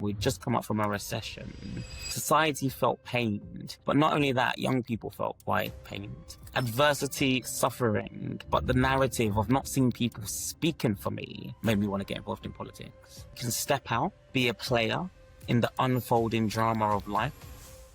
We'd just come up from a recession. Society felt pained, but not only that, young people felt quite pained. Adversity, suffering, but the narrative of not seeing people speaking for me made me want to get involved in politics. You can step out, be a player in the unfolding drama of life,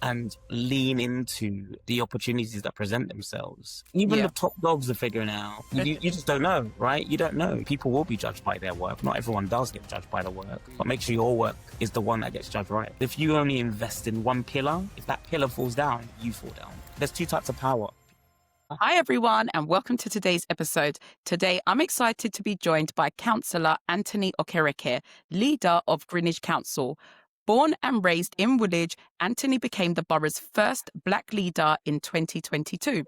and lean into the opportunities that present themselves. Even the top dogs are figuring out, you just don't know, right? You don't know. People will be judged by their work. Not everyone does get judged by the work, but make sure your work is the one that gets judged right. If you only invest in one pillar, if that pillar falls down, you fall down. There's two types of power. Hi, everyone, and welcome to today's episode. Today, I'm excited to be joined by Councillor Anthony Okereke, leader of Greenwich Council. Born and raised in Woolwich, Anthony became the borough's first Black leader in 2022.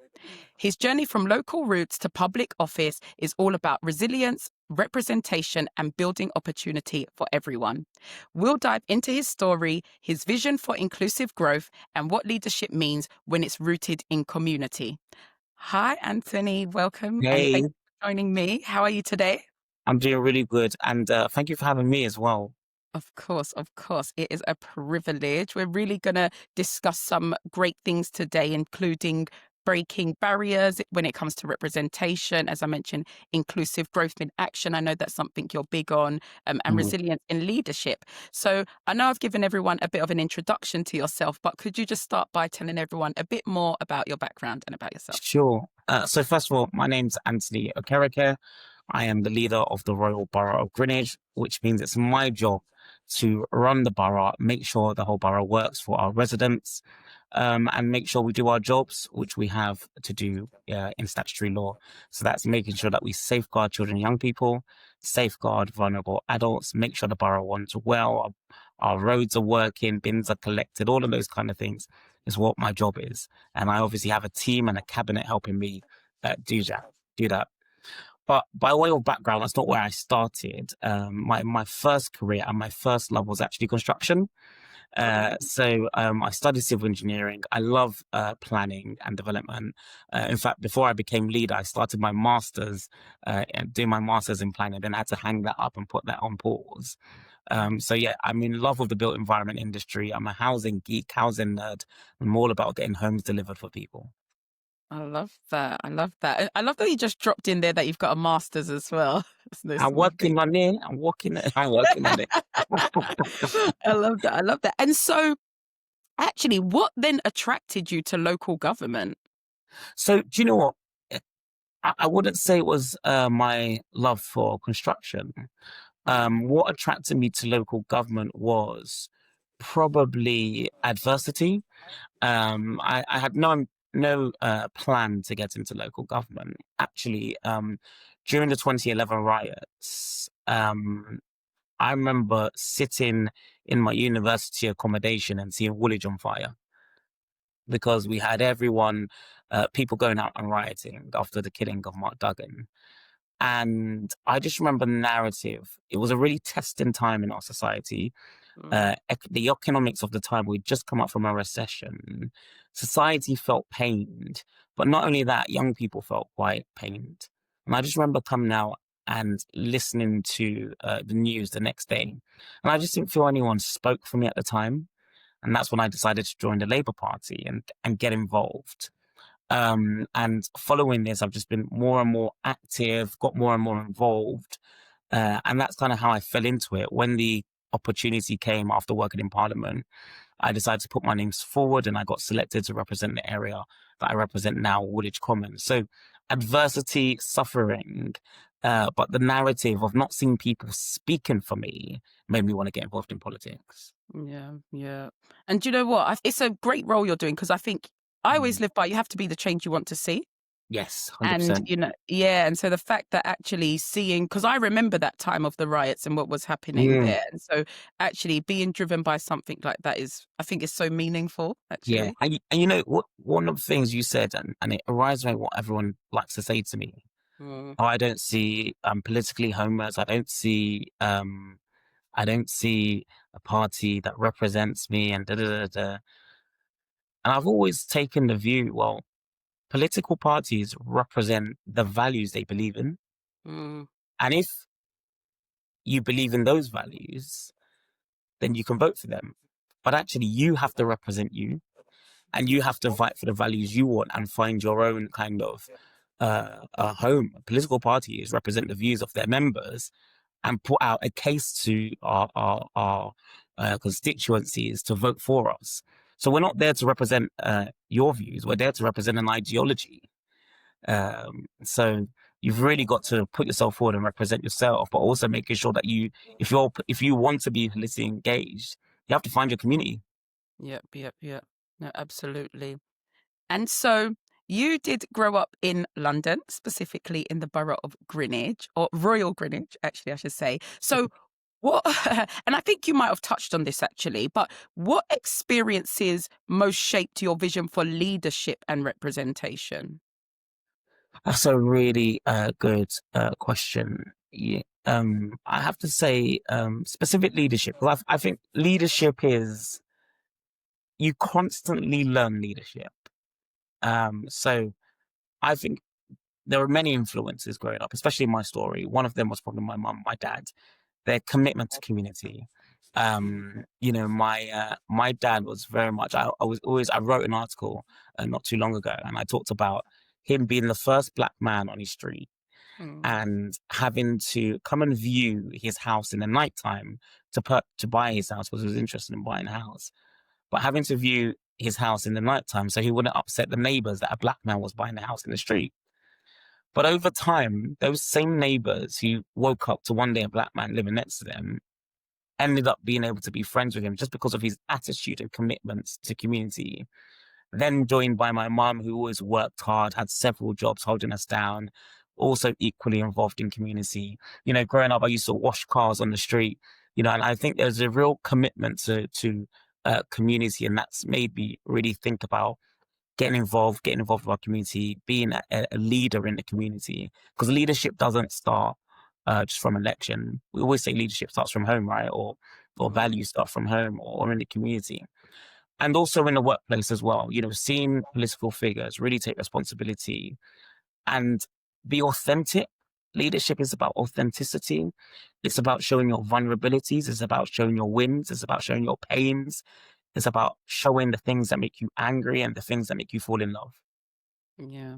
His journey from local roots to public office is all about resilience, representation, and building opportunity for everyone. We'll dive into his story, his vision for inclusive growth, and what leadership means when it's rooted in community. Hi, Anthony. Welcome. Hey. And thank you for joining me. How are you today? I'm doing really good. And thank you for having me as well. Of course. It is a privilege. We're really going to discuss some great things today, including breaking barriers when it comes to representation. As I mentioned, inclusive growth in action. I know that's something you're big on, and resilience in leadership. So I know I've given everyone a bit of an introduction to yourself, but could you just start by telling everyone a bit more about your background and about yourself? Sure. So first of all, my name's Anthony Okereke. I am the leader of the Royal Borough of Greenwich, which means it's my job to run the borough, make sure the whole borough works for our residents, and make sure we do our jobs, which we have to do in statutory law. So that's making sure that we safeguard children and young people, safeguard vulnerable adults, make sure the borough runs well, our roads are working, bins are collected, all of those kind of things is what my job is. And I obviously have a team and a cabinet helping me do that. But by way of background, that's not where I started. My first career and my first love was actually construction. So I studied civil engineering. I love planning and development. In fact, before I became leader, I started my master's, doing my master's in planning, then I had to hang that up and put that on pause. So yeah, I'm in love with the built environment industry. I'm a housing geek, housing nerd. I'm all about getting homes delivered for people. I love that. I love that you just dropped in there that you've got a master's as well. I'm working on it. I'm working on it. I love that. And so, actually, what then attracted you to local government? So, do you know what? I wouldn't say it was my love for construction. What attracted me to local government was probably adversity. I had no plan to get into local government. Actually, during the 2011 riots, I remember sitting in my university accommodation and seeing Woolwich on fire because we had people going out and rioting after the killing of Mark Duggan. And I just remember the narrative. It was a really testing time in our society. The economics of the time, we'd just come up from a recession. Society felt pained, but not only that, young people felt quite pained. And I just remember coming out and listening to the news the next day. And I just didn't feel anyone spoke for me at the time. And that's when I decided to join the Labour Party and get involved. And following this, I've just been more and more active, got more and more involved. And that's kind of how I fell into it. When the opportunity came after working in Parliament, I decided to put my name forward and I got selected to represent the area that I represent now, Woolwich Common. So adversity, suffering, but the narrative of not seeing people speaking for me made me want to get involved in politics. Yeah. And do you know what? It's a great role you're doing because I think I always live by you have to be the change you want to see. Yes, 100%. And, and so the fact that actually seeing, because I remember that time of the riots and what was happening there. And so actually being driven by something like that I think is so meaningful, actually. Yeah. And you know, one of the things you said, and it arises from what everyone likes to say to me, I don't see politically homeless. I don't see a party that represents me and da-da-da-da. And I've always taken the view, well, political parties represent the values they believe in. And if you believe in those values, then you can vote for them. But actually, you have to represent you, and you have to fight for the values you want and find your own kind of a home. Political parties represent the views of their members and put out a case to our constituencies to vote for us. So we're not there to represent your views. We're there to represent an ideology. So you've really got to put yourself forward and represent yourself, but also making sure that if you want to be politically engaged, you have to find your community. Yep. No, absolutely. And so you did grow up in London, specifically in the borough of Greenwich, or Royal Greenwich, actually, I should say. So what, and I think you might have touched on this actually, but what experiences most shaped your vision for leadership and representation? That's a really good question. Yeah. I have to say, specific leadership. Well, I think leadership is, you constantly learn leadership. So I think there were many influences growing up, especially in my story. One of them was probably my mum, my dad, their commitment to community. My dad was very much. I wrote an article not too long ago, and I talked about him being the first black man on his street Mm. and having to come and view his house in the nighttime to buy his house because he was interested in buying a house, but having to view his house in the nighttime so he wouldn't upset the neighbors that a black man was buying a house in the street. But over time, those same neighbors who woke up to one day a black man living next to them ended up being able to be friends with him just because of his attitude and commitments to community. Then joined by my mum, who always worked hard, had several jobs holding us down, also equally involved in community. Growing up, I used to wash cars on the street, and I think there's a real commitment to community, and that's made me really think about getting involved with our community, being a leader in the community, because leadership doesn't start just from election. We always say leadership starts from home, right? Or values start from home or in the community. And also in the workplace as well, seeing political figures really take responsibility and be authentic. Leadership is about authenticity. It's about showing your vulnerabilities. It's about showing your wins. It's about showing your pains. It's about showing the things that make you angry and the things that make you fall in love. Yeah.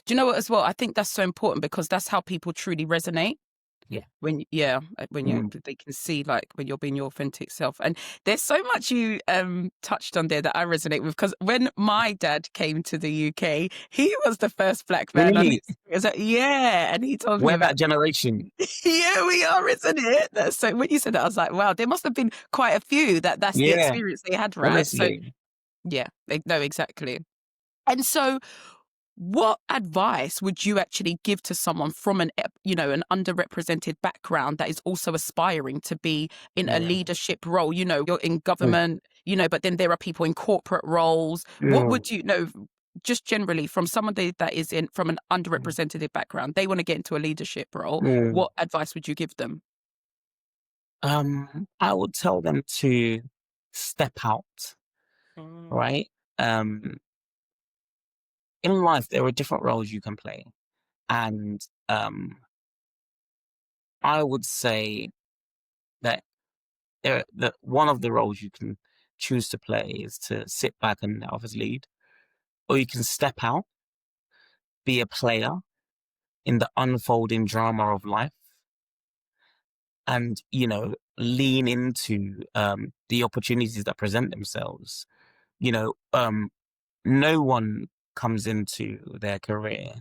Do you know what as well? I think that's so important because that's how people truly resonate. Yeah. When Mm. they can see like when you're being your authentic self. And there's so much you touched on there that I resonate with, because when my dad came to the UK, he was the first black man on Really? his, it was like, yeah, and he told me We're about that generation. yeah, we are, isn't it? So when you said that, I was like, wow, there must have been quite a few that's the Yeah, experience they had, right? So honestly. yeah, no, exactly. And so what advice would you actually give to someone from an underrepresented background that is also aspiring to be in a Yeah. leadership role? You're in Mm. government, but then there are people in corporate roles. What Mm. would you know, just generally from someone that is from an underrepresented background, they want to get into a leadership role. Mm. What advice would you give them? I would tell them to step out, Mm. right? In life, there are different roles you can play. And I would say that that one of the roles you can choose to play is to sit back and let others lead, or you can step out, be a player in the unfolding drama of life, and lean into the opportunities that present themselves. You know, no one comes into their career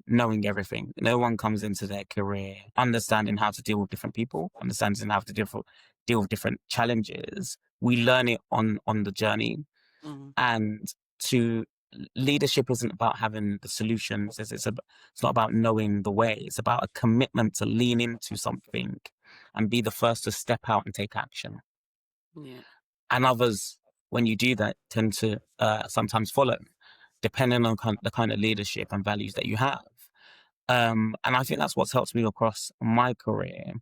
knowing everything. No one comes into their career understanding how to deal with different people, understanding how to deal with different challenges. We learn it on the journey, Mm. and to leadership isn't about having the solutions. It's not about knowing the way. It's about a commitment to lean into something and be the first to step out and take action. Yeah. And others, when you do that, tend to sometimes follow, depending on the kind of leadership and values that you have. And I think that's what's helped me across my career.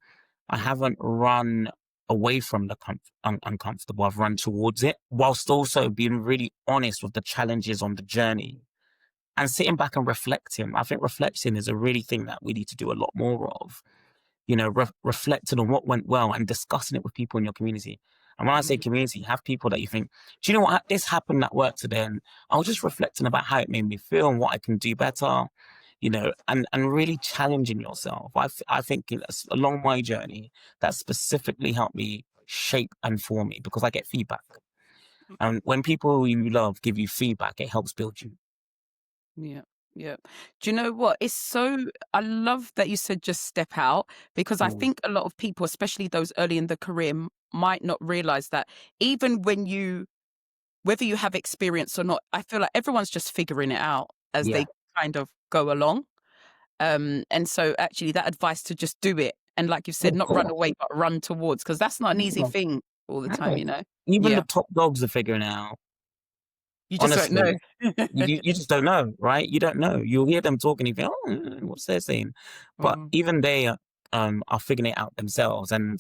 I haven't run away from the uncomfortable. I've run towards it, whilst also being really honest with the challenges on the journey and sitting back and reflecting. I think reflecting is a really thing that we need to do a lot more of. reflecting on what went well and discussing it with people in your community. And when I say community, have people that you think, do you know what, this happened at work today, and I was just reflecting about how it made me feel and what I can do better, and really challenging yourself. I think along my journey, that specifically helped me shape and form me, because I get feedback. And when people you love give you feedback, it helps build you. Yeah. Yeah. Do you know what? I love that you said just step out, because I Mm. think a lot of people, especially those early in the career, might not realize that even whether you have experience or not, I feel like everyone's just figuring it out as Yeah, they kind of go along. And so actually that advice to just do it. And like you said, of not run course. away, but run towards, because that's not an easy No, thing all the time, no. you know? Even the Yeah. top dogs are figuring it out. You just don't know. Honestly, you just don't know, right? You don't know. You'll hear them talking, you think, oh, what's they saying? But Mm, even they are figuring it out themselves, and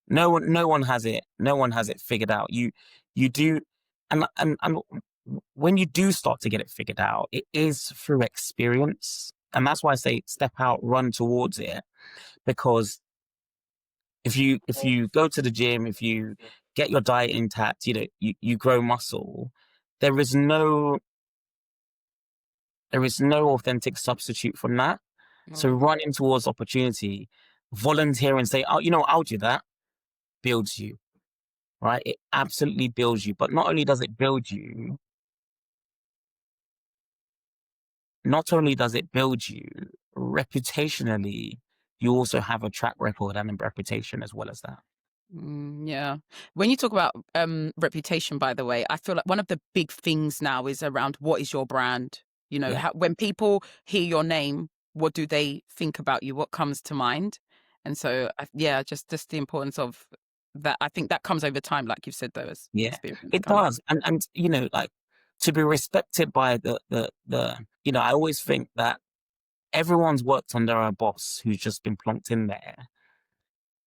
no one has it. No one has it figured out. You do, and when you do start to get it figured out, it is through experience, and that's why I say step out, run towards it, because if you go to the gym, if you get your diet intact, you grow muscle. There is no there is no authentic substitute from that. So mm, running towards opportunity, volunteer and say, oh, I'll do that, builds you, right? It absolutely builds you. But not only does it build you reputationally, you also have a track record and a reputation as well as that. yeah. When you talk about reputation, by the way, I feel like one of the big things now is around what is your brand? Yeah, When people hear your name, what do they think about you? What comes to mind? And so, yeah, just the importance of that. I think that comes over time, like you've said, though, as yeah, experience it comes. does. And like, to be respected by I always think that everyone's worked under a boss who's just been plonked in there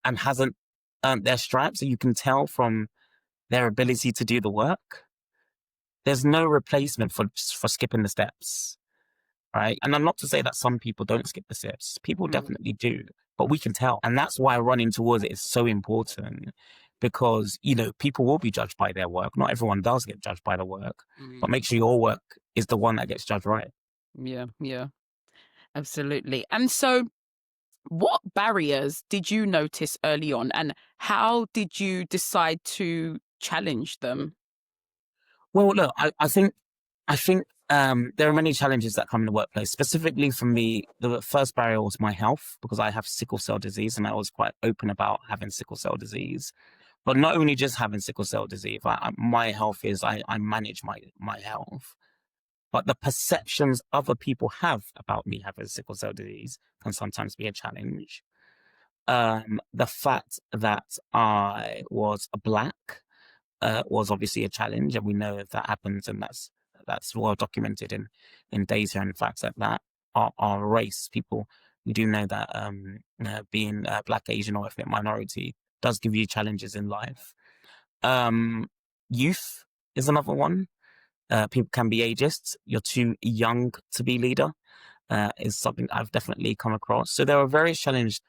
and hasn't earned their stripes. So you can tell from their ability to do the work. There's no replacement for skipping the steps, right? And I'm not to say that some people don't skip the steps. People Mm, definitely do, but we can tell. And that's why running towards it is so important, because, people will be judged by their work. Not everyone does get judged by the work, but mm, make sure your work is the one that gets judged right. yeah, yeah, absolutely. And so, what barriers did you notice early on, and how did you decide to challenge them? Well, look, I think there are many challenges that come in the workplace. Specifically for me, the first barrier was my health, because I have sickle cell disease, and I was quite open about having sickle cell disease. But not only just having sickle cell disease, my health is I manage my health. But the perceptions other people have about me having sickle cell disease can sometimes be a challenge. The fact that I was black was obviously a challenge, and we know if that happens, and that's well documented in data and facts like that. Our race, people, we do know that being black, Asian, or ethnic minority does give you challenges in life. Um, Youth is another one. People can be ageist. You're too young to be leader. Is something I've definitely come across. So there are various challenges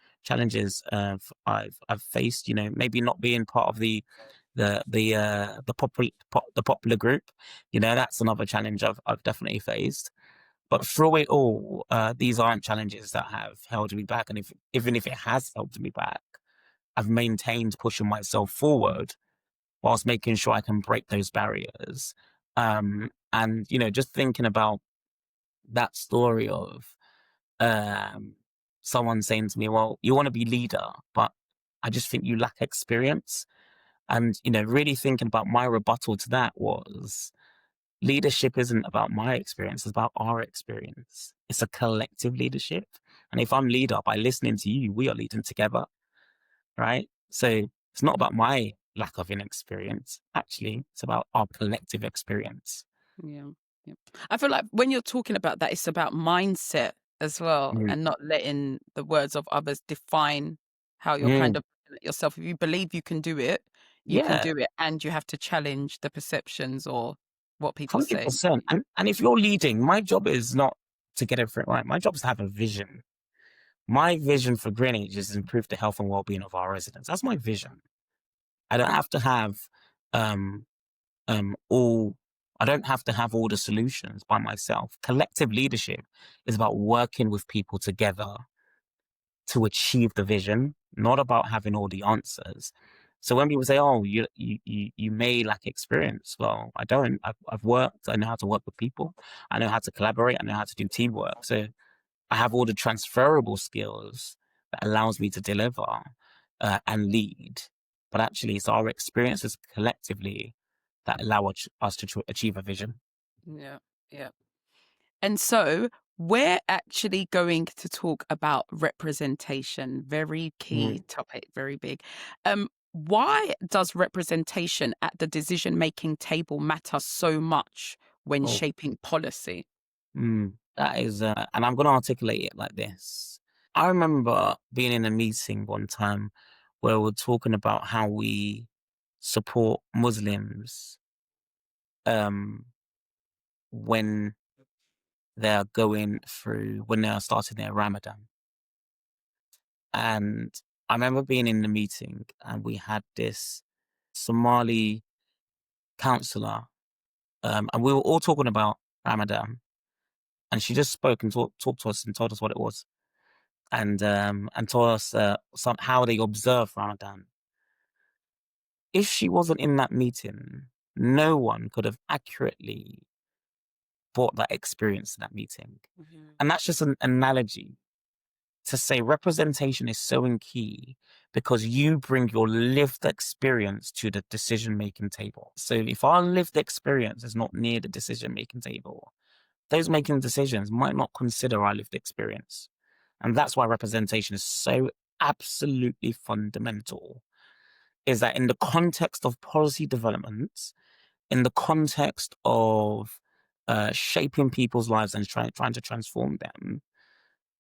I've faced. Maybe not being part of the popular group. That's another challenge I've definitely faced. But through it all, these aren't challenges that have held me back. And even if it has held me back, I've maintained pushing myself forward whilst making sure I can break those barriers. And just thinking about that story of um, someone saying to me, "Well, you want to be leader, but I just think you lack experience." And really thinking about my rebuttal to that was, leadership isn't about my experience; it's about our experience. It's a collective leadership, and if I'm leader by listening to you, we are leading together, right? So it's not about my lack of inexperience. Actually, it's about our collective experience. Yeah. Yeah. I feel like when you're talking about that, it's about mindset as well, Mm. and not letting the words of others define how you're kind Mm. of looking at yourself. If you believe you can Yeah. do it, and you have to challenge the perceptions or what people say. 100%. And if you're leading, my job is not to get everything right. My job is to have a vision. My vision for Greenwich is to improve the health and well-being of our residents. That's my vision. I don't have to have um, all. I don't have to have all the solutions by myself. Collective leadership is about working with people together to achieve the vision, not about having all the answers. So when people say, "Oh, you may lack experience," well, I don't. I've worked. I know how to work with people. I know how to collaborate. I know how to do teamwork. So I have all the transferable skills that allows me to deliver and lead. But actually, it's our experiences collectively that allow us to achieve a vision. Yeah, yeah. And so we're actually going to talk about representation. Very key topic, very big. Why does representation at the decision-making table matter so much when Oh, shaping policy? that is, and I'm going to articulate it like this. I remember being in a meeting one time where we're talking about how we support Muslims um, when when they are starting their Ramadan. And I remember being in the meeting and we had this Somali councillor, and we were all talking about Ramadan. And she just spoke and talked to us and told us what it was, and told us how they observe Ramadan. If she wasn't in that meeting, no one could have accurately brought that experience to that meeting. And that's just an analogy to say representation is so key because you bring your lived experience to the decision making table. So if our lived experience is not near the decision making table, those making decisions might not consider our lived experience. And that's why representation is so absolutely fundamental, is that in the context of policy development, in the context of shaping people's lives and trying to transform them,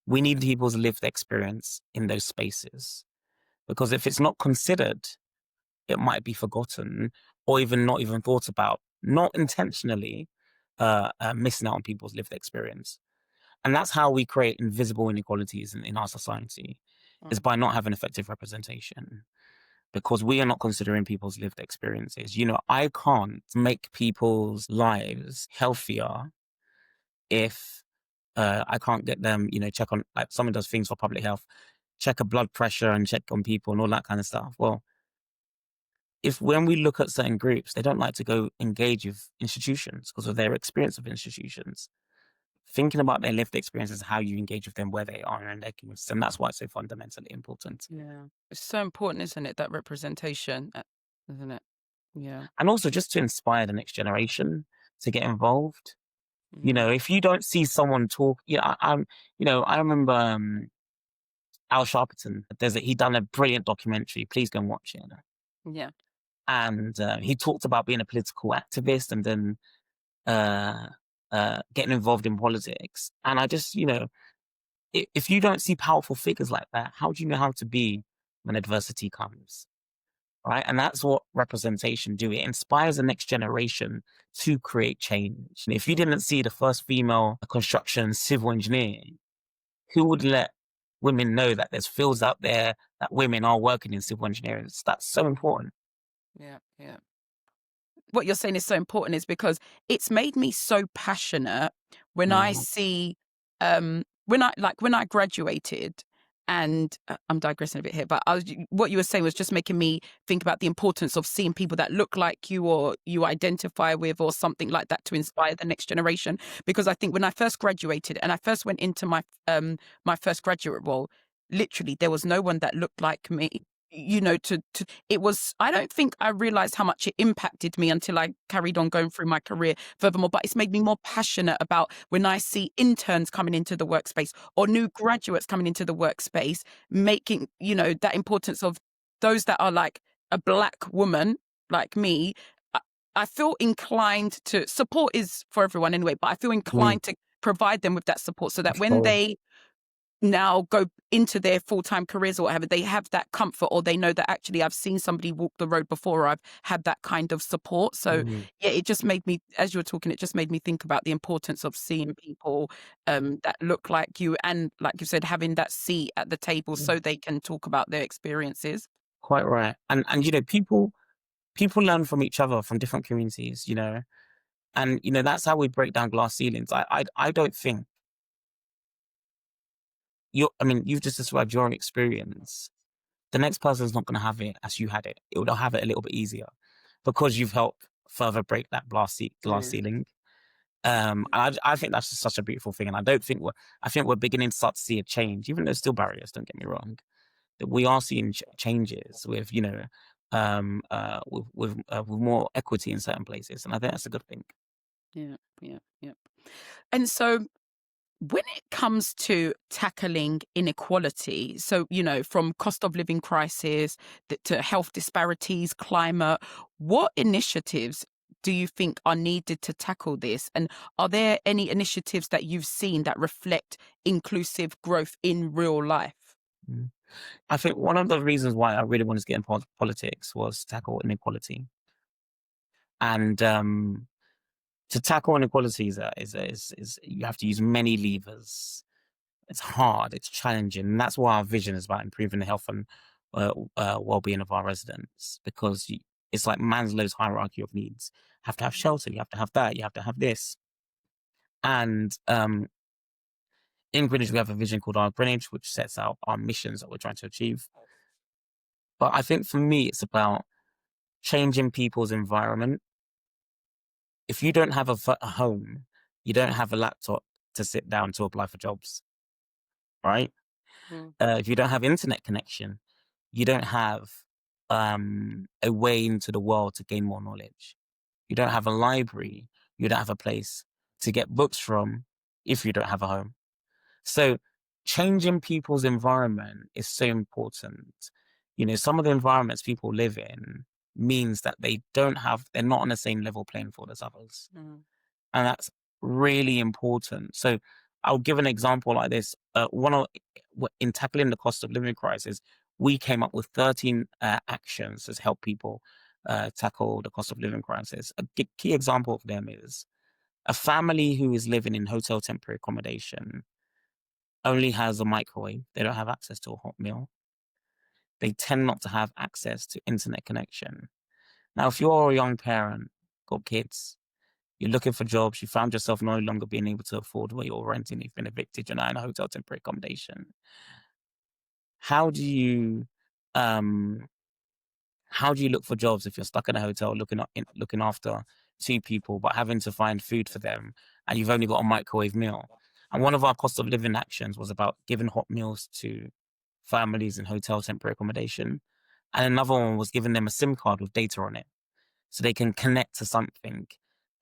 we need people's lived experience in those spaces. Because if it's not considered, it might be forgotten or even not even thought about, not intentionally missing out on people's lived experience. And that's how we create invisible inequalities in our society, is by not having effective representation. Because we are not considering people's lived experiences. I can't make people's lives healthier if I can't get them, check on, like someone does things for public health, check a blood pressure and check on people and all that kind of stuff. Well, if when we look at certain groups, they don't like to go engage with institutions because of their experience of institutions. Thinking about their lived experiences, how you engage with them, where they are and their communities. And that's why it's so fundamentally important. Yeah. It's so important, isn't it? That representation, isn't it? Yeah. And also just to inspire the next generation to get involved. Mm. If you don't see someone talk, I remember Al Sharpton. He done a brilliant documentary. Please go and watch it. Yeah. And he talked about being a political activist and then uh, getting involved in politics. And I just, if you don't see powerful figures like that, how do you know how to be when adversity comes? Right. And that's what representation do. It inspires the next generation to create change. And if you didn't see the first female construction civil engineer, who would let women know that there's fields out there that women are working in civil engineering? That's so important. Yeah. Yeah. What you're saying is so important is because it's made me so passionate when I Mm, see when I graduated and I'm digressing a bit here, but what you were saying was just making me think about the importance of seeing people that look like you or you identify with or something like that to inspire the next generation. Because I think when I first graduated and I first went into my first graduate role, literally there was no one that looked like me. To it was, I don't think I realized how much it impacted me until I carried on going through my career furthermore, but it's made me more passionate about when I see interns coming into the workspace or new graduates coming into the workspace, making, that importance of those that are like a Black woman like me. I feel inclined to support is for everyone anyway, but I feel mm, inclined to provide them with that support so that when sure. now go into their full-time careers or whatever, they have that comfort, or they know that actually I've seen somebody walk the road before, or I've had that kind of support. So yeah, it just made me, as you were talking, it just made me think about the importance of seeing people that look like you, and like you said, having that seat at the table so they can talk about their experiences. Quite right. And people learn from each other, from different communities, and that's how we break down glass ceilings. I don't think you've just described your experience. The next person's not going to have it as you had it. They'll have it a little bit easier because you've helped further break that glass ceiling. I think that's just such a beautiful thing, and I think we're beginning to start to see a change, even though there's still barriers. Don't get me wrong. That we are seeing changes with with more equity in certain places, and I think that's a good thing. Yeah, yeah, yeah. And so when it comes to tackling inequality, so, from cost of living crisis to health disparities, climate, what initiatives do you think are needed to tackle this? And are there any initiatives that you've seen that reflect inclusive growth in real life? Mm. I think one of the reasons why I really wanted to get into politics was to tackle inequality, and to tackle inequality is you have to use many levers. It's hard, it's challenging, and that's why our vision is about improving the health and well-being of our residents, because it's like Maslow's hierarchy of needs. You have to have shelter, you have to have that, you have to have this. And in Greenwich, we have a vision called our Greenwich, which sets out our missions that we're trying to achieve. But I think for me, it's about changing people's environment. If you don't have a home, you don't have a laptop to sit down to apply for jobs, right? Mm. If you don't have internet connection, you don't have a way into the world to gain more knowledge. You don't have a library. You don't have a place to get books from if you don't have a home. So changing people's environment is so important. Some of the environments people live in means that they're not on the same level playing field as others. Mm. And that's really important. So I'll give an example like this. In tackling the cost of living crisis, we came up with 13 actions to help people tackle the cost of living crisis. A key example of them is a family who is living in hotel temporary accommodation only has a microwave. They don't have access to a hot meal. They tend not to have access to internet connection. Now, if you're a young parent, got kids, you're looking for jobs, you found yourself no longer being able to afford what you're renting, you've been evicted, you're now in a hotel temporary accommodation. How do you um how do you look for jobs if you're stuck in a hotel looking after two people but having to find food for them and you've only got a microwave meal? And one of our cost of living actions was about giving hot meals to families in hotel temporary accommodation. And another one was giving them a SIM card with data on it, so they can connect to something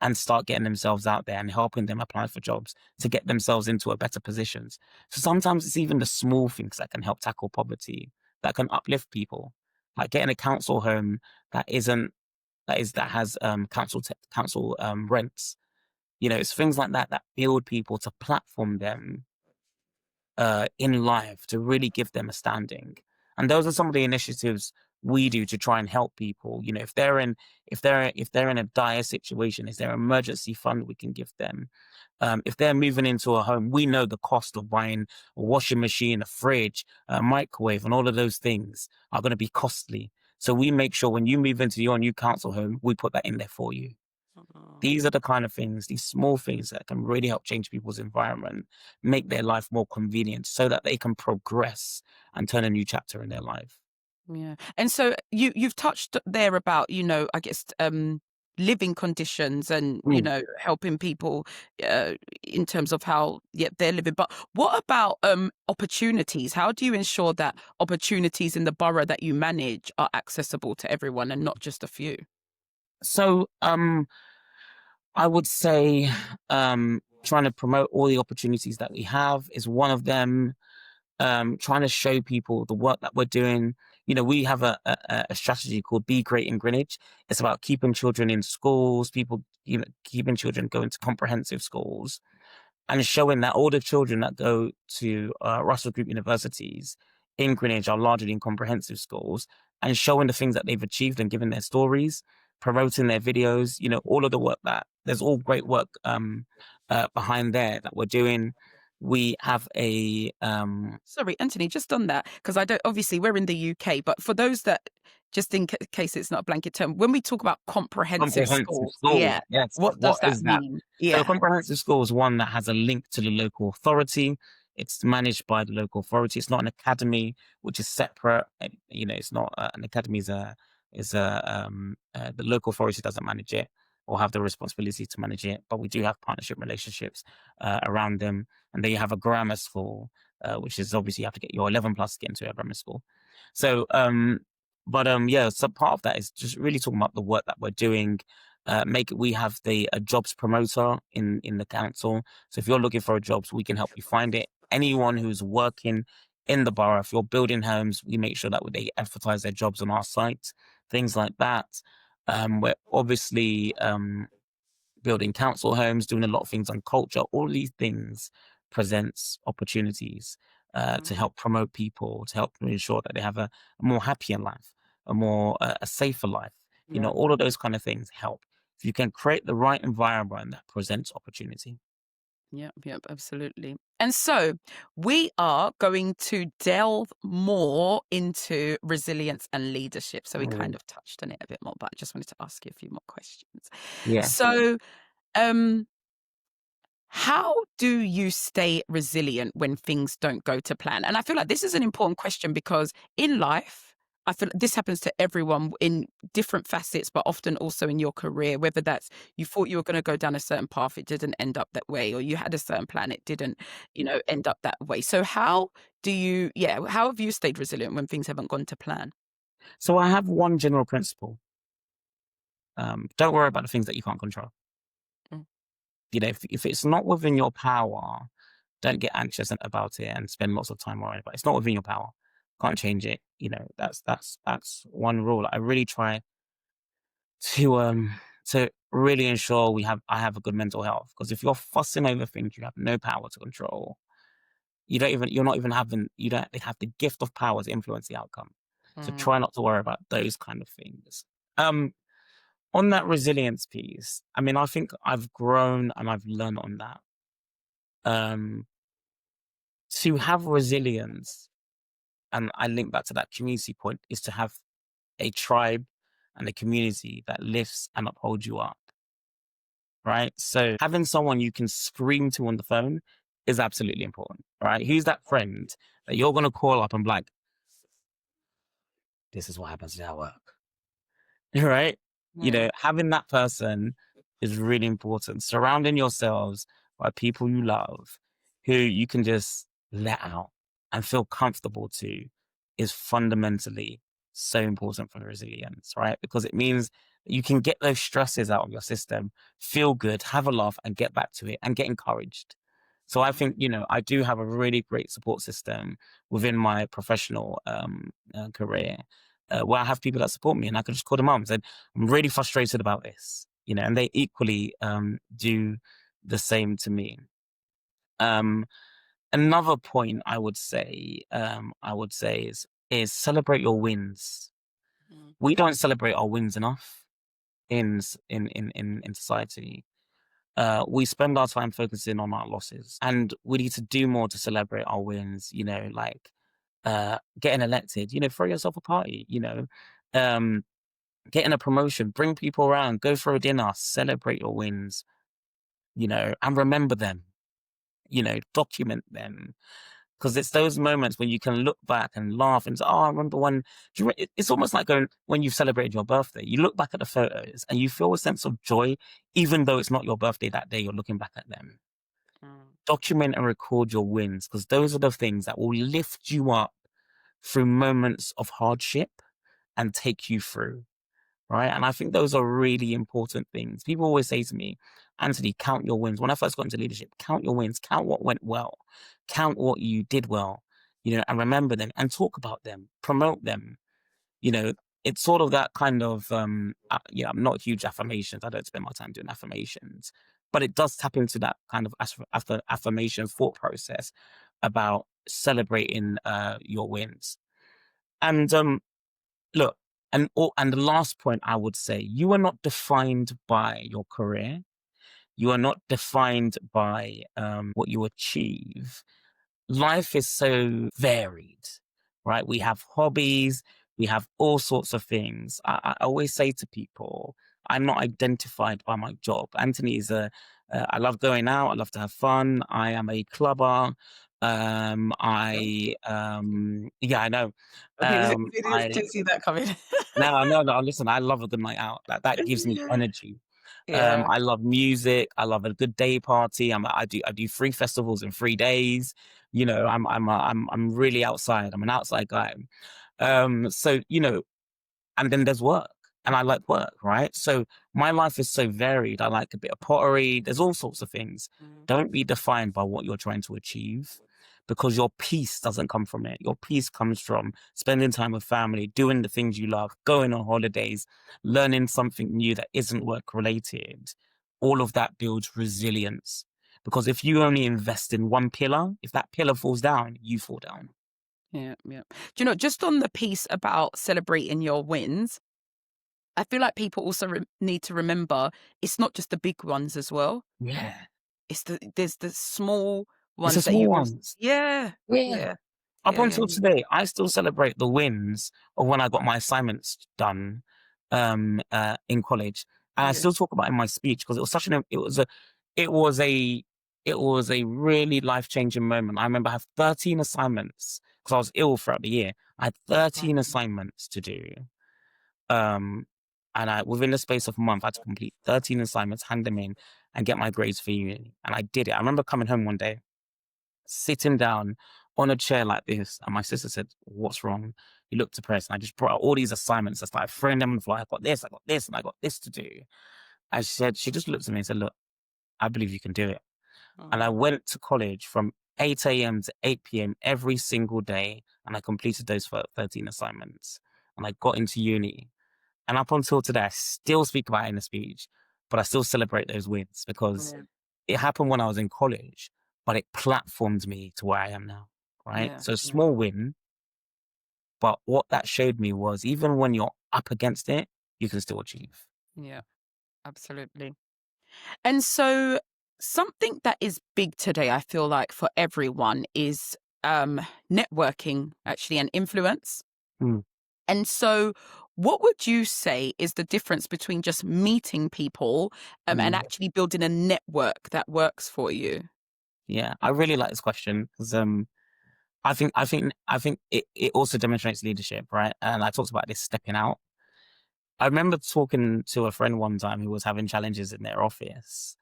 and start getting themselves out there and helping them apply for jobs to get themselves into a better positions. So sometimes it's even the small things that can help tackle poverty, that can uplift people, like getting a council home that has council rents. It's things like that that build people to platform them in life, to really give them a standing. And those are some of the initiatives we do to try and help people. If they're in a dire situation, is there an emergency fund we can give them? If they're moving into a home, we know the cost of buying a washing machine, a fridge, a microwave, and all of those things are going to be costly. So we make sure when you move into your new council home, we put that in there for you. Oh. These are the kind of things, these small things that can really help change people's environment, make their life more convenient so that they can progress and turn a new chapter in their life. Yeah. And so you've touched there about, I guess, living conditions and, Mm. helping people uh, in terms of how, yeah, they're living. But what about opportunities? How do you ensure that opportunities in the borough that you manage are accessible to everyone and not just a few? So I would say trying to promote all the opportunities that we have is one of them. Trying to show people the work that we're doing. We have a strategy called Be Great in Greenwich. It's about keeping children in schools, keeping children going to comprehensive schools. and showing that all the children that go to Russell Group universities in Greenwich are largely in comprehensive schools, and showing the things that they've achieved and giving their stories, promoting their videos, all of the work that there's all great work behind there that we're doing. We have a Sorry, Anthony, just on that, because I don't, obviously we're in the UK, but for those that, just in case it's not a blanket term, when we talk about comprehensive comprehensive schools, school. yeah, Yes. what does What that is that? mean? So a Yeah. comprehensive school is one that has a link to the local authority. It's managed by the local authority. It's not an academy, which is separate. It's not an academy. The local authority doesn't manage it or have the responsibility to manage it, but we do have partnership relationships around them. And then you have a grammar school, which is obviously you have to get your 11 plus to get into a grammar school. So, yeah, so part of that is just really talking about the work that we're doing. We have the jobs promoter in the council. So if you're looking for a job, we can help you find it. Anyone who's working in the borough, if you're building homes, we make sure that they advertise their jobs on our site, things like that. We're obviously building council homes, doing a lot of things on culture. All these things presents opportunities to help promote people, to help ensure that they have a more happier life, a safer life. Yeah. All of those kind of things help. If you can create the right environment that presents opportunity. Yep, absolutely. And so we are going to delve more into resilience and leadership. So we kind Mm. of touched on it a bit more, but I just wanted to ask you a few more questions. Yeah. So, how do you stay resilient when things don't go to plan? And I feel like this is an important question because in life, I feel like this happens to everyone in different facets, but often also in your career, whether that's you thought you were going to go down a certain path, it didn't end up that way, or you had a certain plan, it didn't, end up that way. So how have you stayed resilient when things haven't gone to plan? So I have one general principle. Don't worry about the things that you can't control. Mm. If it's not within your power, don't get anxious about it and spend lots of time worrying about it. It's not within your power. Can't change it. That's one rule. I really try to really ensure I have a good mental health. Because if you're fussing over things you have no power to control, you don't have the gift of power to influence the outcome. So Mm. try not to worry about those kind of things. On that resilience piece, I mean, I think I've grown and I've learned on that. To have resilience, and I link back to that community point, is to have a tribe and a community that lifts and upholds you up, right? So having someone you can scream to on the phone is absolutely important, right? Who's that friend that you're going to call up and be like, this is what happens at work, right? Mm. Having that person is really important. Surrounding yourselves by people you love who you can just let out and feel comfortable to is fundamentally so important for resilience, right? Because it means you can get those stresses out of your system, feel good, have a laugh, and get back to it and get encouraged. So I think, I do have a really great support system within my professional career where I have people that support me and I can just call them up and say, I'm really frustrated about this, and they equally do the same to me. Um, Another point I would say is celebrate your wins. Mm. We don't celebrate our wins enough in society. We spend our time focusing on our losses, and we need to do more to celebrate our wins. Like getting elected. Throw yourself a party. Um, getting a promotion, bring people around, go for a dinner, celebrate your wins. And remember them. Document them. Because it's those moments when you can look back and laugh and say, "Oh, I remember when." It's almost like when you've celebrated your birthday. You look back at the photos and you feel a sense of joy, even though it's not your birthday that day. You're looking back at them. Mm. Document and record your wins because those are the things that will lift you up through moments of hardship and take you through. Right. And I think those are really important things. People always say to me, Anthony, count your wins. When I first got into leadership, count your wins, count what went well, count what you did well, and remember them and talk about them, promote them. You know, it's sort of that kind of, I'm not huge affirmations. I don't spend my time doing affirmations, but it does tap into that kind of affirmation thought process about celebrating your wins. And look, and the last point I would say, you are not defined by your career. You are not defined by what you achieve. Life is so varied, right? We have hobbies, we have all sorts of things. I always say to people, I'm not identified by my job. Anthony is I love going out. I love to have fun. I am a clubber. Yeah, I know. I Didn't see that coming. No, no, no. Listen, I love a good night out. That gives me energy. Yeah. I love music. I love a good day party. I do 3 festivals in 3 days. You know, I'm really outside. I'm an outside guy. So and then there's work, and I like work, right? So my life is so varied. I like a bit of pottery. There's all sorts of things. Mm. Don't be defined by what you're trying to achieve, because your peace doesn't come from it. Your peace comes from spending time with family, doing the things you love, going on holidays, learning something new that isn't work related. All of that builds resilience. Because if you only invest in one pillar, if that pillar falls down, you fall down. Yeah, yeah. Do you know, just on the piece about celebrating your wins, I feel like people also need to remember it's not just the big ones as well. Yeah. There's the small It's the ones that small you also. ones. Yeah, Yeah. yeah, Up yeah, yeah, until today, I still celebrate the wins of when I got my assignments done in college. And I yeah, still talk about it in my speech because it was such an it was a it was a really life-changing moment. I remember I had 13 assignments because I was ill throughout the year. I had 13 right, assignments to do. Um and I within the space of a month, I had to complete 13 assignments, hand them in, and get my grades for uni. And I did it. I remember coming home one day, sitting down on a chair like this, and my sister said, "What's wrong?" He looked depressed, and I just brought out all these assignments. I started throwing them on the floor. I got this, and I got this to do. And she just looked at me and said, "Look, I believe you can do it." And I oh, went to college from 8 a.m. to 8 p.m. every single day, and I completed those 13 assignments. And I got into uni. And up until today, I still speak about it in a speech, but I still celebrate those wins because yeah, it happened when I was in college, but it platformed me to where I am now, right? yeah, So yeah, small win, but what that showed me was even when you're up against it, you can still achieve. yeah, absolutely. And so something that is big today, I feel like for everyone is networking actually and influence. Mm, And so what would you say is the difference between just meeting people and mm. actually building a network that works for you? Yeah, I really like this question because I think it also demonstrates leadership, right? And I talked about this stepping out. I remember talking to a friend one time who was having challenges in their office,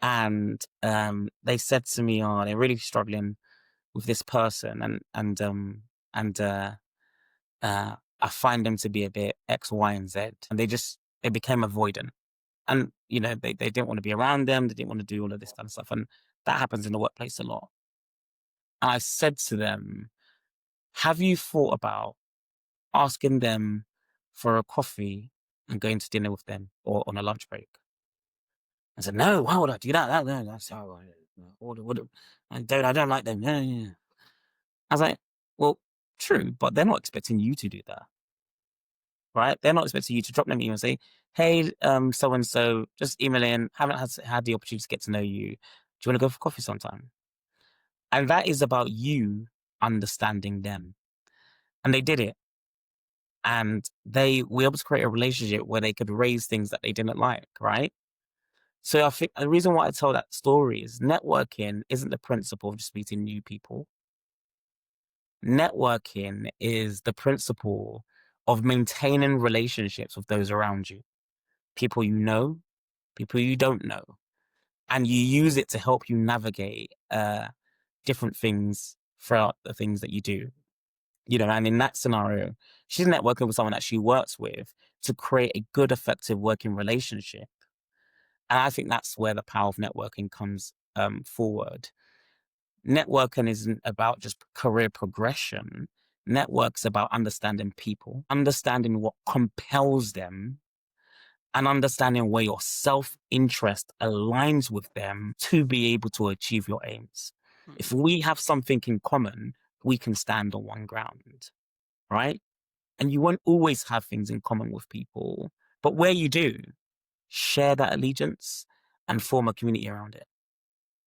and they said to me, "Oh, they're really struggling with this person, and I find them to be a bit X, Y, and Z." And they became avoidant, and they didn't want to be around them. They didn't want to do all of this kind of stuff, and that happens in the workplace a lot. And I said to them, "Have you thought about asking them for a coffee and going to dinner with them or on a lunch break?" I said, "No, why would I do that? No, that's how I don't like them." Yeah, yeah. I was like, "Well, true, but they're not expecting you to do that, right? They're not expecting you to drop them an email and say, 'Hey, so and so, just email in. Haven't had the opportunity to get to know you. Do you want to go for coffee sometime?'" And that is about you understanding them. And they did it, and they were able to create a relationship where they could raise things that they didn't like, right? So I think the reason why I tell that story is networking isn't the principle of just meeting new people. Networking is the principle of maintaining relationships with those around you, people you know, people you don't know, and you use it to help you navigate different things throughout the things that you do. And in that scenario, she's networking with someone that she works with to create a good, effective working relationship. And I think that's where the power of networking comes forward. Networking isn't about just career progression. Network's about understanding people, understanding what compels them, and understanding where your self-interest aligns with them to be able to achieve your aims. If we have something in common, we can stand on one ground, right? And you won't always have things in common with people, but where you do, share that allegiance and form a community around it.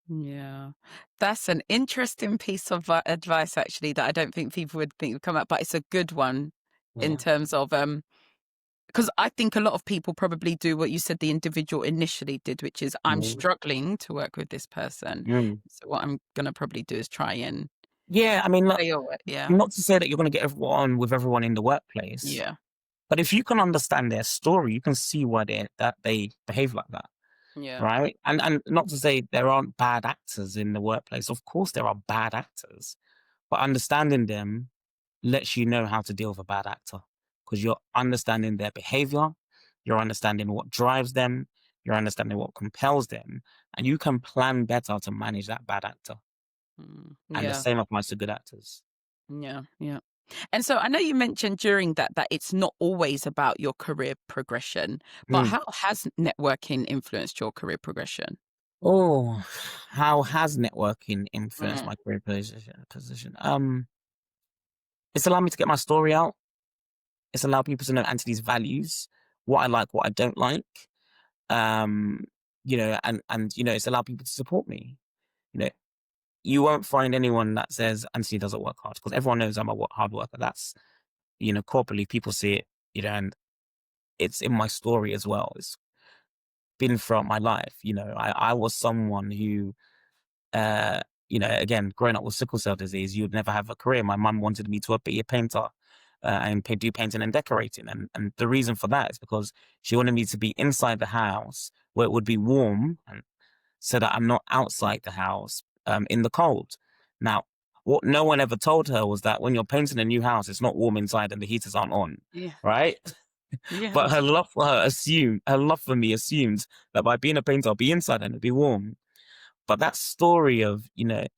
Yeah, that's an interesting piece of advice, actually, that I don't think people would think would come up, but it's a good one in Yeah. terms of because I think a lot of people probably do what you said the individual initially did, which is I'm Mm. struggling to work with this person. Mm. So what I'm gonna probably do is try and Yeah, I mean, look, fail it. Yeah. not to say that you're going to get everyone with everyone in the workplace, Yeah. but if you can understand their story, you can see why they behave like that, Yeah. right? And not to say there aren't bad actors in the workplace. Of course, there are bad actors, but understanding them lets you know how to deal with a bad actor because you're understanding their behavior, you're understanding what drives them, you're understanding what compels them, and you can plan better to manage that bad actor. And the Yeah. same applies to good actors. Yeah. Yeah. And so I know you mentioned during that it's not always about your career progression, but Mm. how has networking influenced your career progression? Oh, how has networking influenced Mm. my career position? It's allowed me to get my story out. It's allowed people to know Anthony's values, what I like, what I don't like. Um, it's allowed people to support me. You know, you won't find anyone that says Anthony doesn't work hard because everyone knows I'm a hard worker. That's, corporately people see it, and it's in my story as well. It's been throughout my life. I was someone who, again, growing up with sickle cell disease, you'd never have a career. My mum wanted me to be a painter and do painting and decorating. And the reason for that is because she wanted me to be inside the house where it would be warm and so that I'm not outside the house in the cold. Now, what no one ever told her was that when you're painting a new house, it's not warm inside and the heaters aren't on, Yeah. right? Yeah. But her love for me assumed that by being a painter, I'll be inside and it'll be warm. But that story of,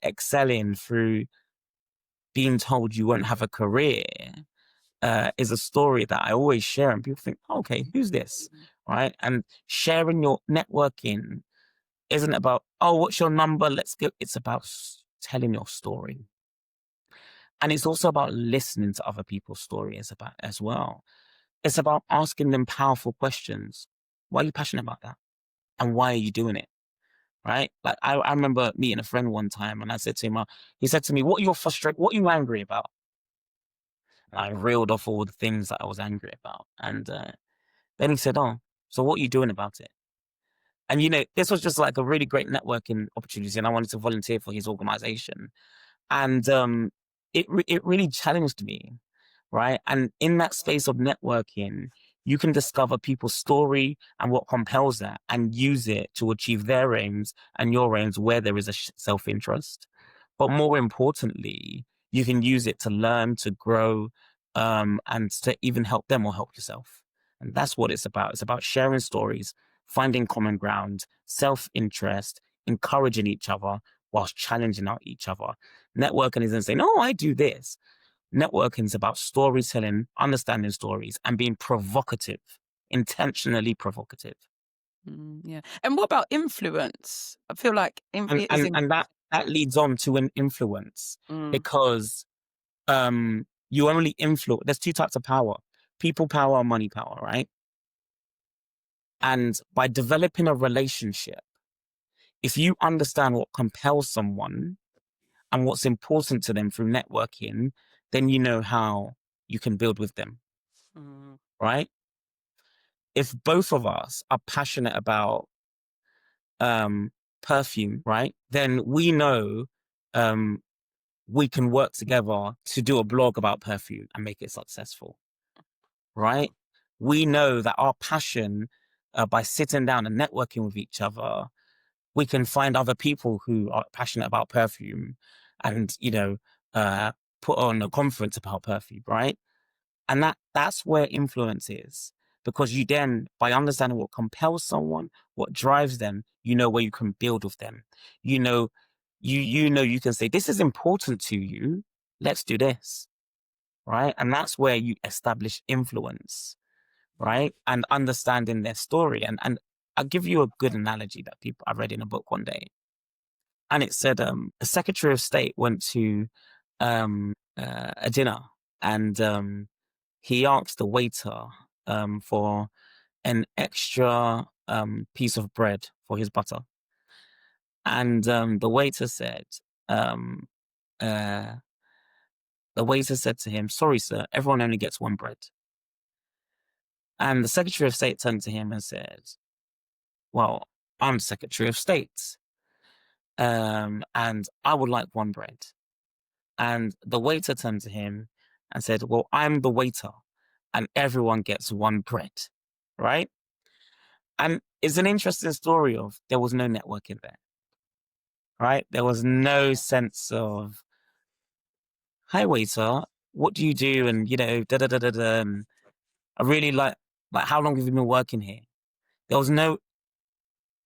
excelling through being told you won't have a career is a story that I always share. And people think, "Oh, okay, who's this?" Right? And sharing your networking isn't about, "Oh, what's your number? Let's go." It's about telling your story. And it's also about listening to other people's stories about as well. It's about asking them powerful questions. Why are you passionate about that? And why are you doing it? Right? Like I remember meeting a friend one time and I said to him, he said to me, what are you angry about? And I reeled off all the things that I was angry about. And then he said, "Oh, so what are you doing about it?" And this was just like a really great networking opportunity. And I wanted to volunteer for his organization. And it really challenged me, right? And in that space of networking, you can discover people's story and what compels that and use it to achieve their aims and your aims where there is a self-interest. But more importantly, you can use it to learn, to grow, and to even help them or help yourself. And that's what it's about. It's about sharing stories, finding common ground, self-interest, encouraging each other whilst challenging out each other. Networking isn't saying, "Oh, I do this." Networking is about storytelling, understanding stories, and being provocative, intentionally provocative. Yeah. And what about influence? I feel like And it is and in. and that leads on to an influence Mm. because you only influence. There's two types of power: people power and money power, right? And by developing a relationship, if you understand what compels someone and what's important to them through networking, then you know how you can build with them, Mm. right? If both of us are passionate about um, perfume, right, then we know um, we can work together to do a blog about perfume and make it successful, right? We know that our passion, by sitting down and networking with each other, we can find other people who are passionate about perfume and, uh, put on a conference about perfume, right? And that's where influence is. Because you then, by understanding what compels someone, what drives them, you know where you can build with them. You know, you can say, "This is important to you. Let's do this." Right. And that's where you establish influence. right? And understanding their story. And I'll give you a good analogy that I read in a book one day. And it said, the Secretary of State went to a dinner, and he asked the waiter for an extra piece of bread for his butter. And the waiter said, um, uh, to him, "Sorry, sir, everyone only gets one bread." And the Secretary of State turned to him and said, "Well, I'm Secretary of State, and I would like one bread." And the waiter turned to him and said, "Well, I'm the waiter, and everyone gets one bread," right? And it's an interesting story of there was no networking there, right? There was no sense of, "Hi, waiter, what do you do?" And, da da da da da. And I really like, "How long have you been working here?" There was no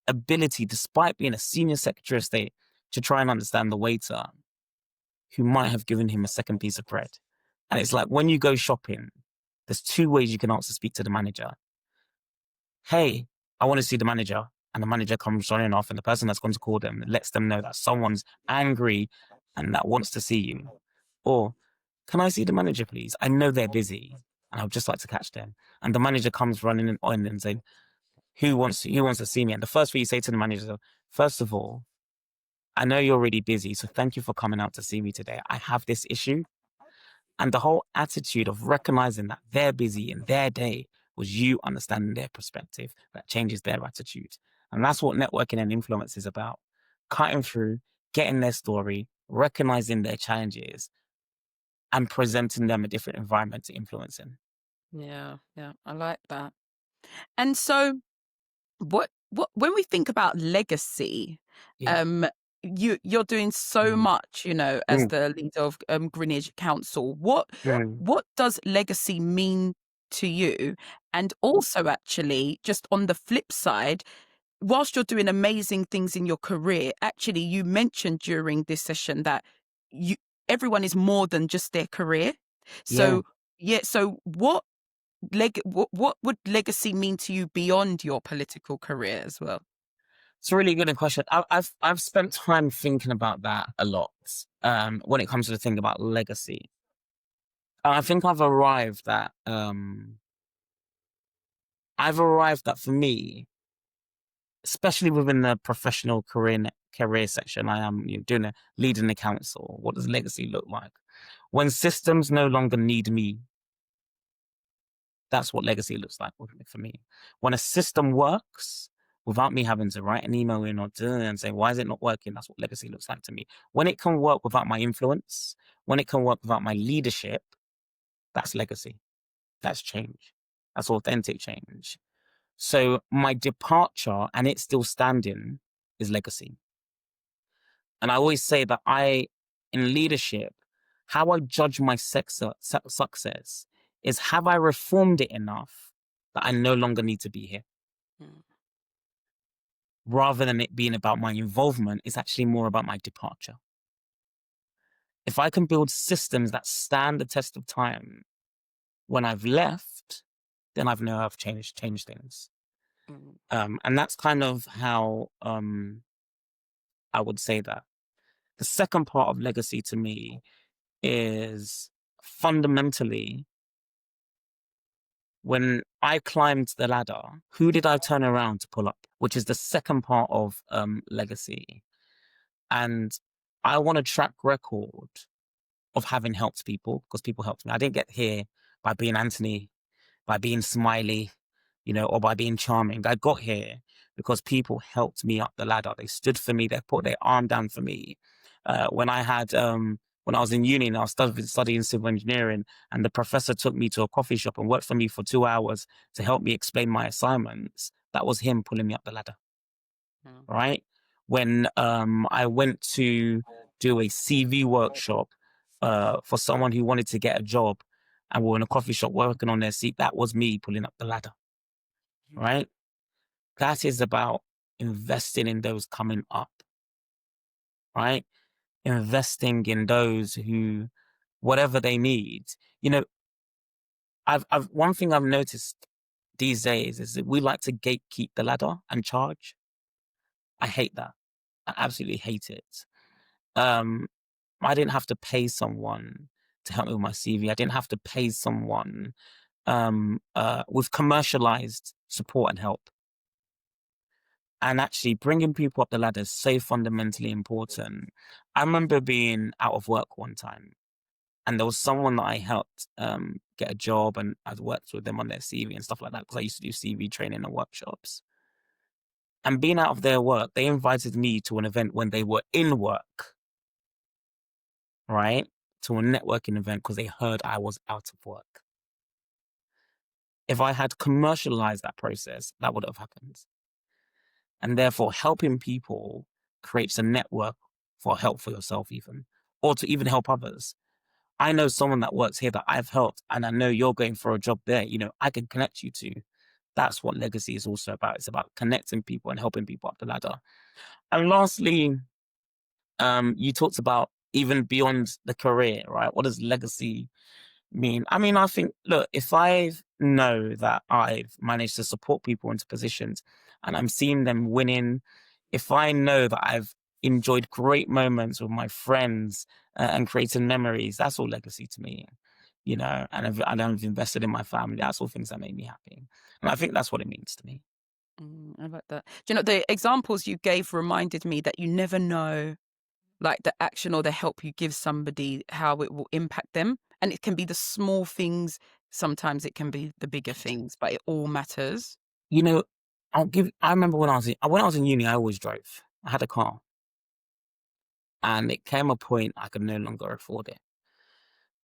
ability, despite being a senior Secretary of State, to try and understand the waiter who might have given him a second piece of bread. And it's like, when you go shopping, there's two ways you can ask to speak to the manager. "Hey, I want to see the manager." And the manager comes running off, and the person that's going to call them lets them know that someone's angry and that wants to see you. Or, "Can I see the manager, please? I know they're busy and I'd just like to catch them." And the manager comes running in and saying, who wants to see me?" And the first thing you say to the manager, "First of all, I know you're really busy, so thank you for coming out to see me today. I have this issue." And the whole attitude of recognizing that they're busy in their day was you understanding their perspective that changes their attitude. And that's what networking and influence is about. Cutting through, getting their story, recognizing their challenges, and presenting them a different environment to influence in. Yeah, I like that. And so, what when we think about legacy, Yeah. um, you're doing so Mm. much, as Mm. the leader of Greenwich Council. What Mm. what does legacy mean to you? And also, actually, just on the flip side, whilst you're doing amazing things in your career, actually, you mentioned during this session that you everyone is more than just their career. Yeah. So, yeah, so what would legacy mean to you beyond your political career as well? It's a really good question. I've spent time thinking about that a lot. When it comes to the thing about legacy, I think I've arrived that for me, especially within the professional career section, I am doing leading the council. What does legacy look like? When systems no longer need me, that's what legacy looks like for me. When a system works without me having to write an email in or and say, "Why is it not working?" That's what legacy looks like to me. When it can work without my influence, when it can work without my leadership, that's legacy. That's change. That's authentic change. So my departure and it still standing is legacy. And I always say that in leadership, how I judge my success is, have I reformed it enough that I no longer need to be here? Mm. Rather than it being about my involvement, it's actually more about my departure. If I can build systems that stand the test of time when I've left, then I've changed things. Mm. And that's kind of how I would say that. The second part of legacy to me is fundamentally, when I climbed the ladder, who did I turn around to pull up? Which is the second part of legacy. And I want a track record of having helped people, because people helped me. I didn't get here by being Anthony, by being smiley, or by being charming. I got here because people helped me up the ladder. They stood for me. They put their arm down for me. When I was in uni and I was studying civil engineering, and the professor took me to a coffee shop and worked for me for 2 hours to help me explain my assignments, that was him pulling me up the ladder, Mm. right? When I went to do a CV workshop for someone who wanted to get a job, and we were in a coffee shop working on their seat, that was me pulling up the ladder, right? That is about investing in those coming up, right? Investing in those who, whatever they need. I've one thing I've noticed these days is that we like to gatekeep the ladder and charge. I hate that. I absolutely hate it. Um, I didn't have to pay someone to help me with my CV. I didn't have to pay someone with commercialized support and help. And actually bringing people up the ladder is so fundamentally important. I remember being out of work one time, and there was someone that I helped get a job, and I'd worked with them on their CV and stuff like that because I used to do CV training and workshops. And being out of their work, they invited me to an event when they were in work, right? To a networking event because they heard I was out of work. If I had commercialized that process, that would have happened. And therefore, helping people creates a network for help for yourself, even, or to even help others. I know someone that works here that I've helped, and I know you're going for a job there. I can connect you to. That's what legacy is also about. It's about connecting people and helping people up the ladder. And lastly, you talked about even beyond the career, right? What does legacy mean? I mean, I think, look, if I know that I've managed to support people into positions and I'm seeing them winning, if I know that I've enjoyed great moments with my friends and creating memories, that's all legacy to me. And I've invested in my family. That's all things that make me happy. And I think that's what it means to me. I like that. Do you know, the examples you gave reminded me that you never know, like, the action or the help you give somebody, how it will impact them. And it can be the small things. Sometimes it can be the bigger things, but it all matters. You know, I remember when I was in uni, I always drove. I had a car. And it came a point I could no longer afford it.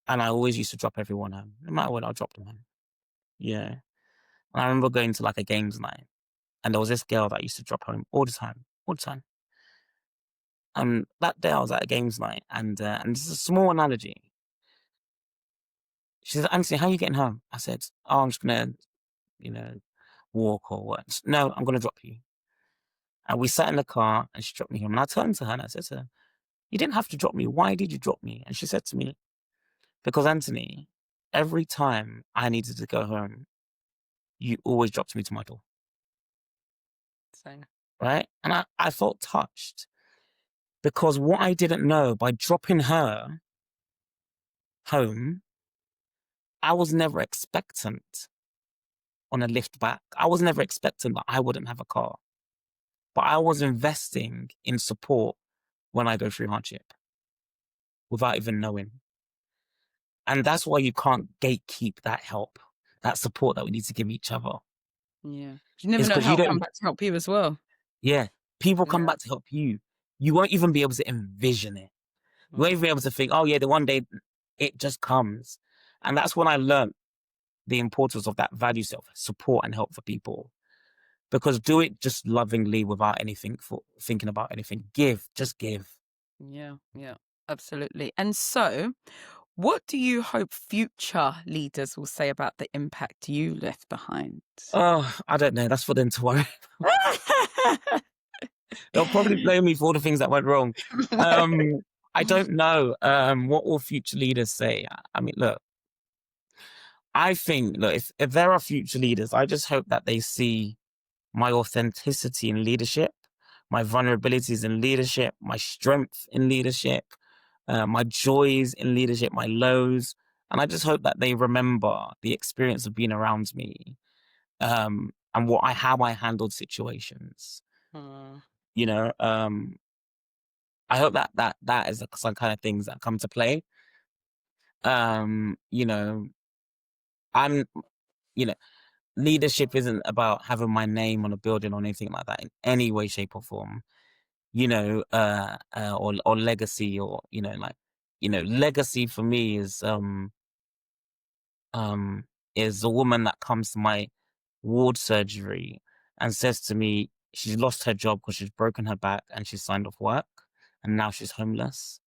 And I always used to drop everyone home. No matter what, I'll drop them home. Yeah. And I remember going to like a games night, and there was this girl that used to drop home all the time, all the time. That day I was at a games night, and this is a small analogy. She said, "Anthony, how are you getting home?" I said, "Oh, I'm just gonna, you know, walk or what." No, I'm gonna drop you. And we sat in the car, and she dropped me home. And I turned to her and I said to her, "You didn't have to drop me. Why did you drop me?" And she said to me, "Because Anthony, every time I needed to go home, you always dropped me to my door." So, Right? And I felt touched because what I didn't know, by dropping her home, I was never expectant on a lift back. I was never expectant that I wouldn't have a car, but I was investing in support when I go through hardship without even knowing. And that's why you can't gatekeep that help, that support that we need to give each other. yeah. You never It's know because how you it'll come don't, back to help you as well. yeah, people come Yeah. back to help you. You won't even be able to envision it. You won't even be able to think, oh yeah, the one day it just comes. And that's when I learned the importance of that value self, support and help for people. Because do it just lovingly without anything for thinking about anything. Give, just give. Yeah, yeah, absolutely. And so, what do you hope future leaders will say about the impact you left behind? Oh, I don't know. That's for them to worry. They'll probably blame me for all the things that went wrong. Um, I don't know. What will future leaders say? I mean, look, I think, look, if there are future leaders, I just hope that they see my authenticity in leadership, my vulnerabilities in leadership, my strength in leadership, my joys in leadership, my lows. And I just hope that they remember the experience of being around me, and how I handled situations. Mm, You know, I hope that is some kind of things that come to play. Um, you know, I'm, you know, leadership isn't about having my name on a building or anything like that in any way, shape, or form. Or legacy, or legacy for me um is a woman that comes to my ward surgery and says to me she's lost her job because she's broken her back and she's signed off work and now she's homeless.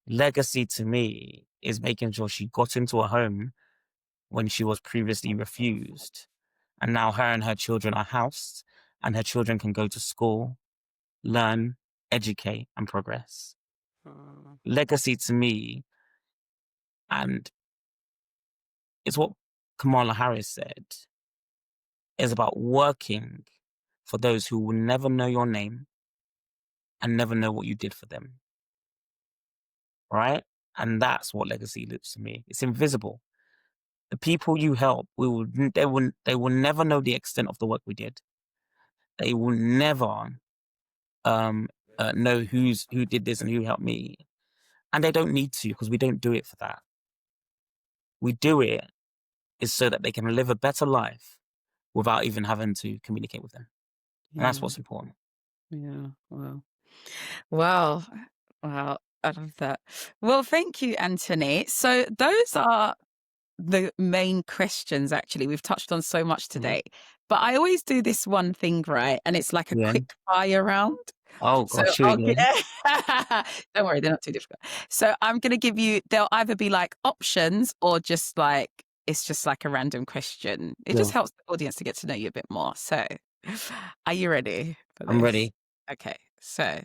Legacy to me is making sure she got into a home when she was previously refused, and now her and her children are housed, and her children can go to school, learn, educate, and progress. mm, Legacy to me, and it's what Kamala Harris said. is about working for those who will never know your name and never know what you did for them, right? And that's what legacy looks to me. It's invisible. The people you help, they will never know the extent of the work we did. They will never um, know who did this and who helped me, and they don't need to because we don't do it for that. We do it is so that they can live a better life without even having to communicate with them, and that's Yeah. what's important. Yeah. Wow. Wow. Wow. I love that. Well, thank you, Anthony. So those are the main questions, actually. We've touched on so much Mhm. today, but I always do this one thing, right? And it's like a Yeah. quick fire round. Oh So gosh, shoot, I'll yeah. get, don't worry, they're not too difficult. So I'm going to give you, they'll either be like options or just like, it's just like a random question. It just Sure. helps the audience to get to know you a bit more. So are you ready for I'm this? ready. Okay. So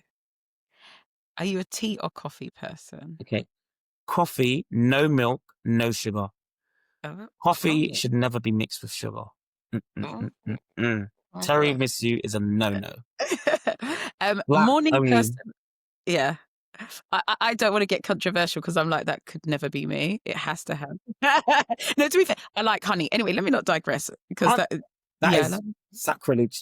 are you a tea or coffee person? Okay. Coffee, no milk, no sugar. Oh, Coffee oh, should never be mixed with sugar. Mm, mm, oh, mm, mm, mm. oh gosh. Tiramisu is a no-no. Black Morning only. person. Yeah. I don't want to get controversial because I'm like, that could never be me. It has to have. No, to be fair, I like honey. Anyway, let me not digress because Huh? that, That yeah. is sacrilege.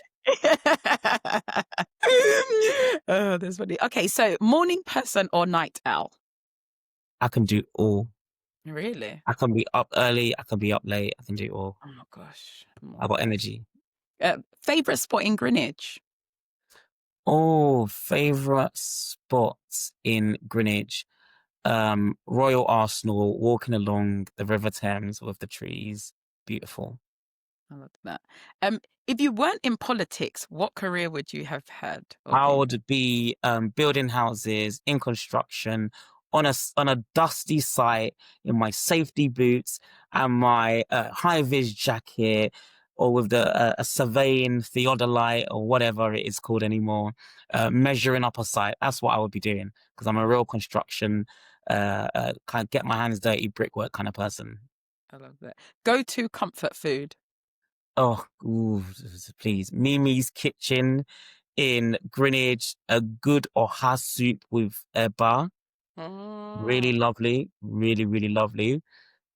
Oh, that's funny. Okay, so morning person or night owl? I can do all. Really? I can be up early. I can be up late. I can do all. Oh my gosh. I got energy. Favorite spot in Greenwich? Oh, favorite spots in Greenwich. Royal Arsenal, walking along the River Thames with the trees. Beautiful. I love that. If you weren't in politics, what career would you have had or I been? would be building houses in construction on a dusty site in my safety boots and my high vis jacket, or with the a surveying theodolite or whatever it is called anymore, measuring up a site. That's what I would be doing because I'm a real construction kind of get my hands dirty brickwork kind of person. I love that. Go to comfort food. Oh, ooh, please, Mimi's Kitchen in Greenwich, a good oha soup with eba. Mm. Really lovely. Really, really lovely.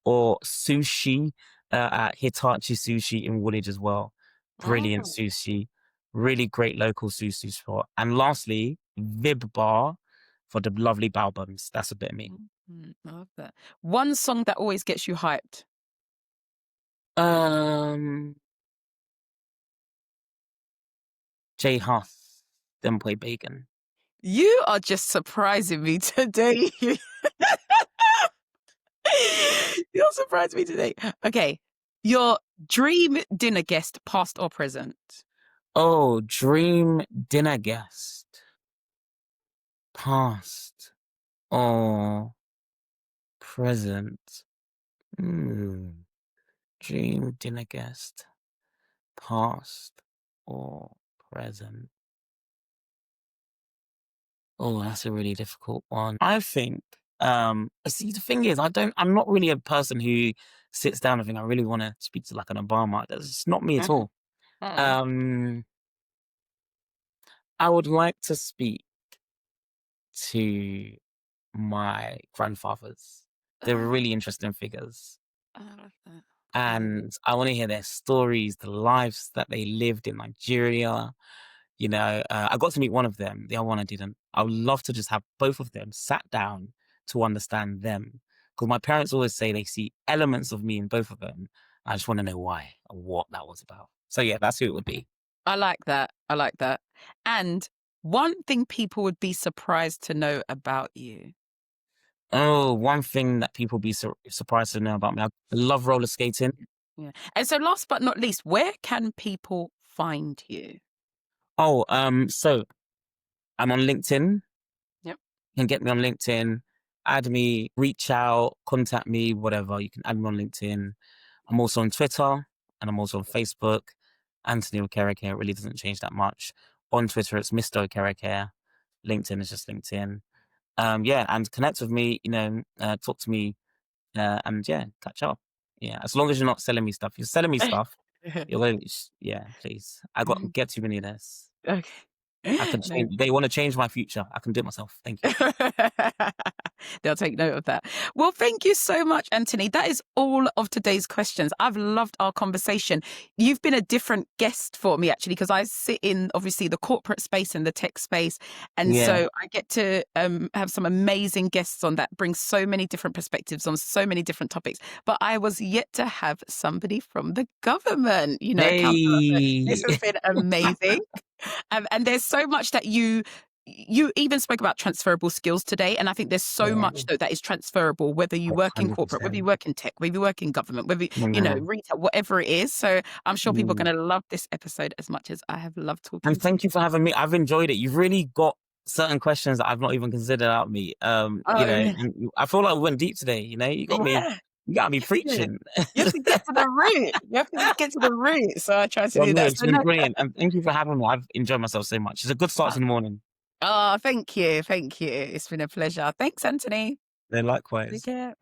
Or sushi at Hitachi Sushi in Woolwich as well. Brilliant Mm. sushi. Really great local sushi spot. And lastly, Vib Bar for the lovely bao buns. That's a bit of me. I love that. One song that always gets you hyped. Um, J Huff, then play bacon. You are just surprising me today. You're surprising me today. Okay. Your dream dinner guest, past or present? Oh, dream dinner guest. Past or present? Dream dinner guest. Past or present? Oh, that's a really difficult one. I think, see, the thing is, I'm not really a person who sits down and think I really want to speak to like an Obama. That's just not me at Mhm. all. Um, I would like to speak to my grandfathers. They're Oh, really interesting figures. I love that. I love And I want to hear their stories, the lives that they lived in Nigeria. I got to meet one of them. The other one I didn't. I would love to just have both of them sat down to understand them. Because my parents always say they see elements of me in both of them. I just want to know why and what that was about. So yeah, that's who it would be. I like that. I like that. And one thing people would be surprised to know about you. Oh, one thing that people be surprised to know about me. I love roller skating. Yeah. And so last but not least, where can people find you? Oh, so I'm on LinkedIn. Yep. You can get me on LinkedIn, add me, reach out, contact me, whatever. You can add me on LinkedIn. I'm also on Twitter and I'm also on Facebook. Anthony Okereke. It really doesn't change that much. On Twitter, it's Mr. Okereke. LinkedIn is just LinkedIn. Yeah, and connect with me, talk to me, and yeah, catch up. Yeah, as long as you're not selling me stuff. If you're selling me stuff, You're going, yeah, please. I got get too many of this. Okay. I can No. change. They want to change my future. I can do it myself. Thank you. They'll take note of that. Well, thank you so much, Anthony. That is all of today's questions. I've loved our conversation. You've been a different guest for me, actually, because I sit in, obviously, the corporate space and the tech space. And Yeah. so I get to have some amazing guests on that bring so many different perspectives on so many different topics. But I was yet to have somebody from the government, Councillor. This Hey. has been amazing. And there's so much that you even spoke about transferable skills today. And I think there's so Yeah. much that is transferable, whether you work in corporate, whether you work in tech, whether you work in government, whether, retail, whatever it is. So I'm sure people are going to love this episode as much as I have loved talking. And thank you for having me. I've enjoyed it. You've really got certain questions that I've not even considered out me. And I feel like we went deep today. You got me preaching. You have to get to the root. You have to get to the root. So I try to do No, that. it's been brilliant. And thank you for having me. I've enjoyed myself so much. It's a good start to the morning. Oh, thank you. Thank you. It's been a pleasure. Thanks, Anthony. Then likewise. Take care.